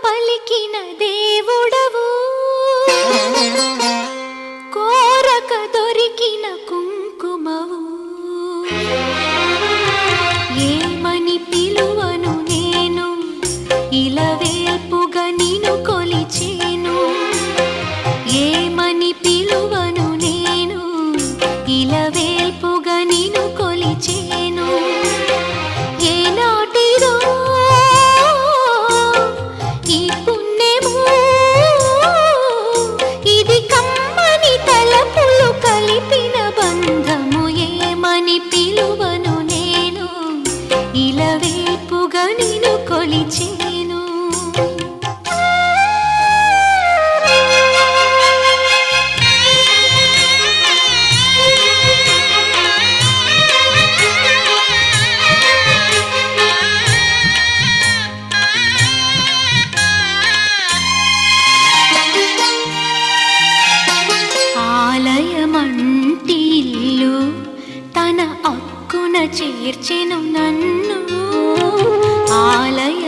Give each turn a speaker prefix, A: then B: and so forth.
A: పలికిన దేవుడవు, కోరక దొరికిన కుంకుమవు. ఏమని పిలువను నేను, ఇలవేల్పుగా నిన్ను కొలిచేను. ఏమని పిలువను నేను, ఇలవేల్పుగా నిన్ను కొలిచేను. ఏనాటిదో ఈ పుణ్యము, ఇది కమ్మని తలపులు కలిపిన బంధము. ఏమని పిలువను నేను, ఇలవేల్పుగా నిన్ను కొలిచేను. ఆలయమంటి ఇల్లు తన అక్కున చేర్చెను నన్ను. ఆలయ